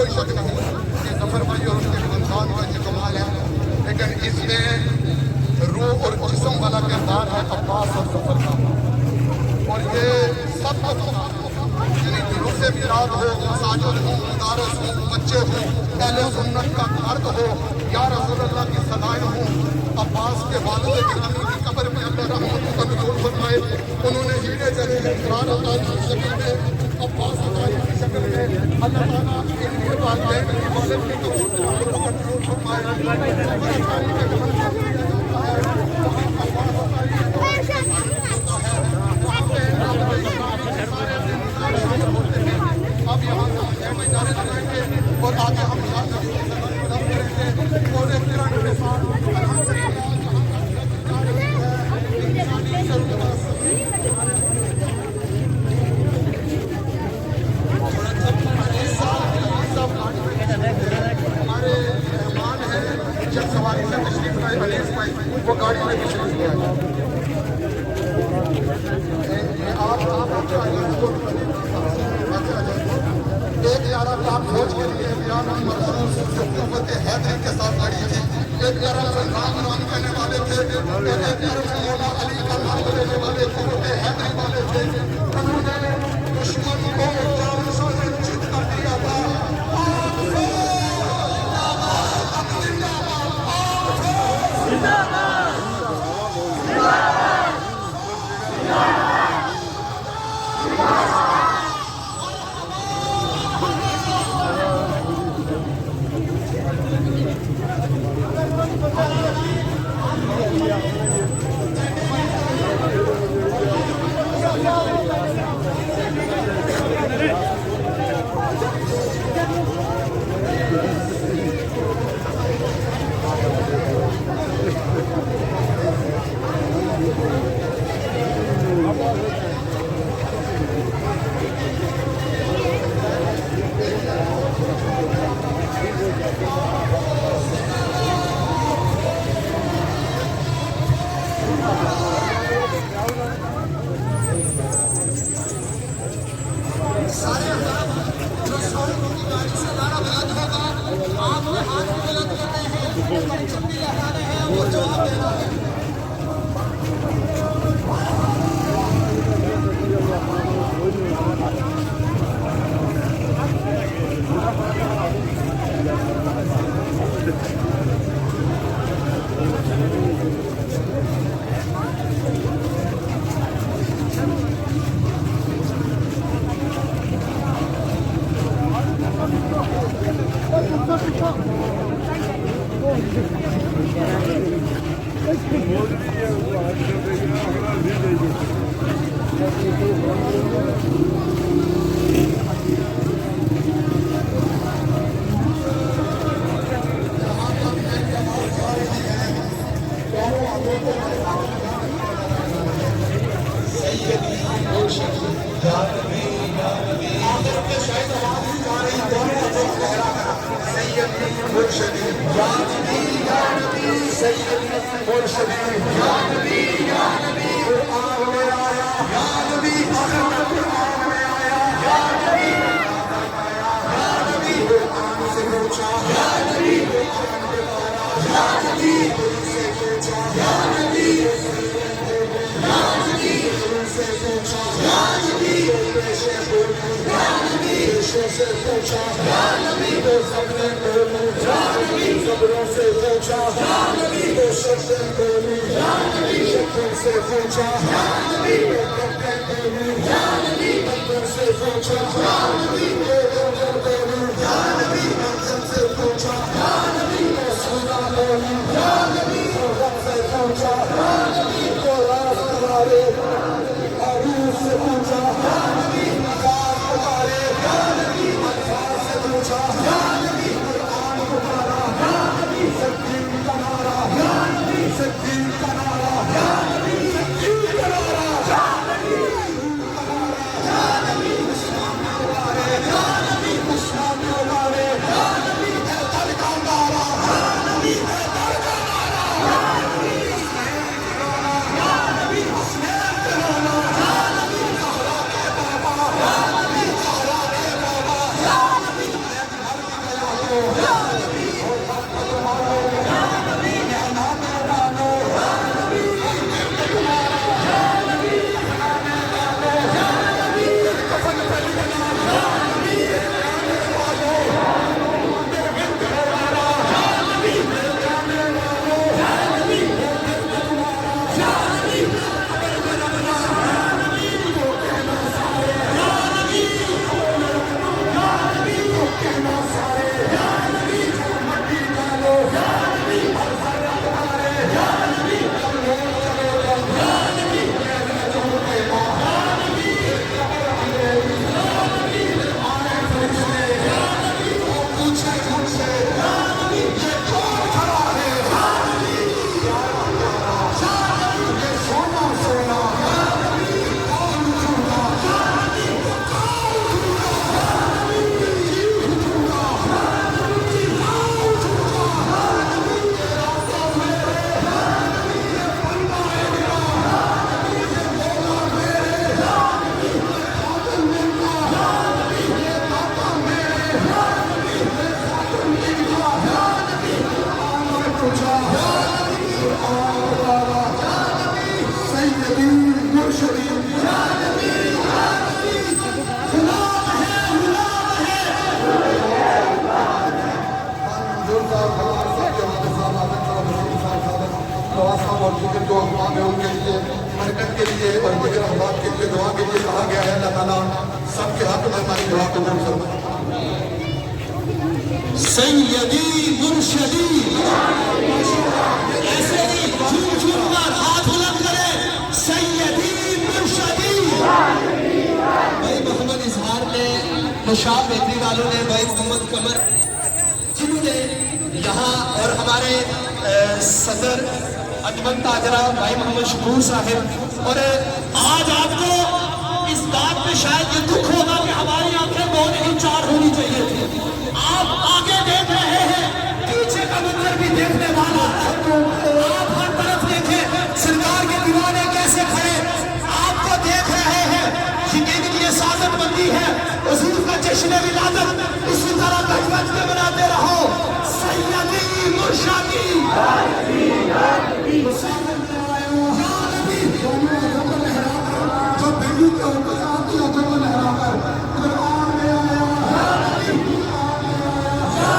कोई शक नहीं कि जफर भाई और उसके खानदान का जो कमाल है, लेकिन इसमें रूह और जिस्म वाला किरदार है अब्बास और जफर का। और ये सब यानी दिलों से मिलाद हो, मसाजिद हो, मदारस हो, बच्चे हो, अहले सुन्नत का अर्थ हो, या रसूलुल्लाह की सदाएं हो। अब्बास के वालिद गिरामी की कब्र में अल्लाह रहमत का नज़ूल फरमाए। उन्होंने हीरे जरे इकरार अताई की शक्ल में, अब्बास अताई की शक्ल में अल्लाह ताला इनके वालिदैन की वालिद की कबूल को नज़ूल फरमाए। अब यहाँ से नारे लगाएंगे और आगे हम करेंगे और एक तिरंगे के साथ हमारे मेहमान हैं जब सवारी से तशरीफ लाए अलीस भाई, वो गाड़ी में तशरीफ ले आए। एक ग्यारह लाख फौज के लिए बयान हुकूमत हैदरी के साथ लड़ी थी। एक तरफ राम राम कहने वाले थे, एक तरफ मौला अली का नाम लेने वाले थे, हैदरी वाले थे। उन्होंने दुश्मन को जानसों से चित कर दिया था। मुर्शदी या नबी या नबी गुलाम है गुलाम है। जो साहब हमारे साथ हमारे साथ आदम साहब वसीम साहब नवाज साहब और दीगर जो अहबाब है उनके लिए बरकत के लिए और दीगर अहबाब के लिए दुआ के लिए कहा गया है। अल्लाह ताला सबके हक में हमारी दुआ कबूल फरमाए। सैयदी मुर्शदी ऐसे ही झूम झूम कर हाथ बुलंद करे, सैयदी मुर्शदी। भाई मोहम्मद इजहार ने, मुशाब बेकरी वालों ने, भाई मोहम्मद कमर जिन्होंने यहाँ और हमारे सदर अजमन ताजरा भाई मोहम्मद शकूर साहिब, और आज आपको इस बात पे शायद ये दुख होगा कि हमारी आंखें दो नहीं चार होनी चाहिए थी। आप आगे देख रहे हैं, पीछे का मंजर भी देखने वाला है। आप हर तरफ देखें, सरकार के दीवाने कैसे खड़े आपको देख रहे हैं। यकीन की ये सादत बंदी है, हुजूर का जश्न विलादत इसी तरह गज के मनाते रहो। सैयदी मुर्शदी जो बेबी के ऊपर आती है जब लहराकर कुरान में आया या